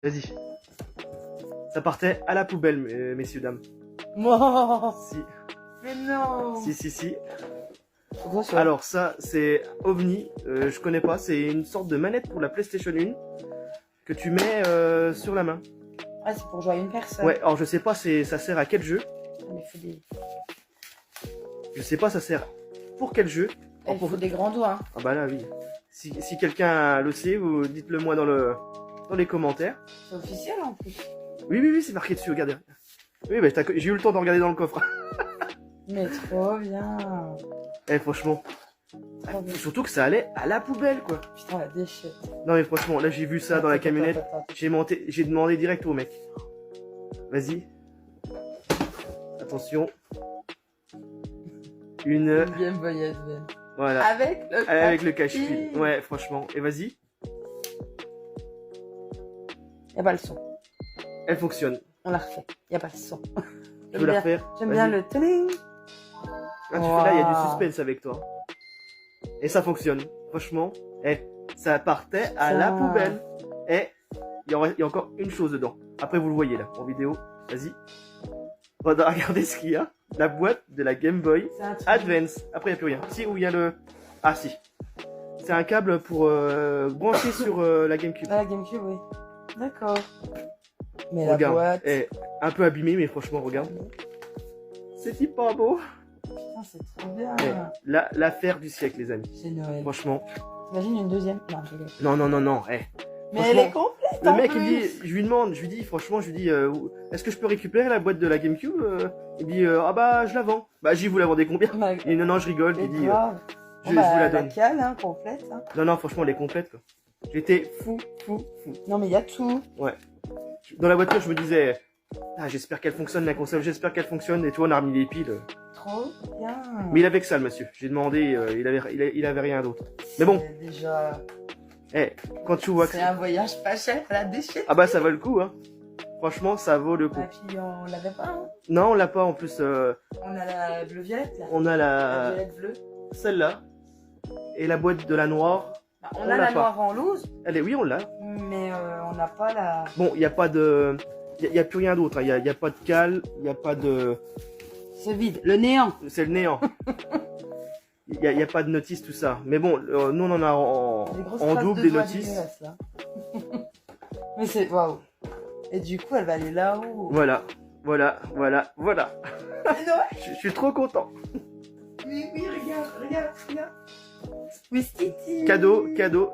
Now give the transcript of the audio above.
Vas-y. Ça partait à la poubelle, messieurs, dames. Moi. Si. Mais non. Si. C'est quoi ça? Alors ça, c'est OVNI. Je connais pas. C'est une sorte de manette pour la PlayStation 1 que tu mets sur la main. Ah, c'est pour jouer à une personne. Ouais, alors je sais pas ça sert à quel jeu. Il faut des, Je sais pas ça sert pour quel jeu. il faut des grands doigts. Hein. Ah bah là, oui. Si quelqu'un le sait, vous dites-le moi dans les commentaires. C'est officiel en plus. Oui, c'est marqué dessus, regardez. Oui, bah, j'ai eu le temps de regarder dans le coffre. Mais trop bien. Eh, franchement. Trop bien. Surtout que ça allait à la poubelle, quoi. Putain, la déchette. Non, mais franchement, là, j'ai vu ça dans la camionnette. J'ai demandé direct au mec. Vas-y. Attention. Une... Game Boy Advance. Voilà. Avec le cache-fil. Ouais, franchement. Et vas-y. Y'a pas le son. Elle fonctionne. On la refait. Y'a pas le son. Tu veux la refaire? J'aime bien le tling. Ah, tu fais là, il y a du suspense avec toi. Et ça fonctionne. Franchement. Eh, ça partait à la poubelle. Et il y a encore une chose dedans. Après, vous le voyez là, en vidéo. Vas-y. Regardez ce qu'il y a. La boîte de la Game Boy Advance. Après, il n'y a plus rien. Si, où il y a le... Ah, si. C'est un câble pour brancher sur la GameCube. Ah, la GameCube, oui. D'accord. Mais Regarde, la boîte... est un peu abîmée, mais franchement, regarde. C'est pas beau. Putain, c'est trop bien. L'affaire du siècle, les amis. C'est Noël. Franchement. T'imagines une deuxième? Non, je rigole. Non. Mais elle est complète. Le mec, il me dit, je lui dis, est-ce que je peux récupérer la boîte de la GameCube? Il me dit, ah bah, je la vends. Bah, vous la vendez combien? Il dit, non, je rigole. Il dit, je vous la donne. La cale, hein, complète. Hein. Non, franchement, elle est complète, quoi. J'étais fou. Non, mais il y a tout. Ouais. Dans la voiture, je me disais, ah, j'espère qu'elle fonctionne, la console, j'espère qu'elle fonctionne. Et toi, on a remis les piles. Trop bien. Mais il avait que ça, le monsieur. J'ai demandé, il avait rien d'autre. Mais bon. Déjà... quand tu vois que... C'est un voyage pas cher à la déchetterie. Ah bah, ça vaut le coup, hein. Franchement, ça vaut le coup. Et puis, on l'avait pas, hein. Non, on l'a pas, en plus. On a la bleu-violette, là. On a la violette bleue. Celle-là. Et la boîte de la noire. Bah, on a la noire en loose. Oui, on l'a. Mais on n'a pas la... Bon, il n'y a pas de... Il n'y a plus rien d'autre. Il n'y a pas de cale. Il n'y a pas de... C'est vide. Le néant. C'est le néant. Il n'y a pas de notice, tout ça. Mais bon, nous, on en a en double des notices. Mais c'est... Waouh. Et du coup, elle va aller là-haut. Voilà. Je suis trop content. Oui, regarde. Oui, Titi. Cadeau. Cadeau.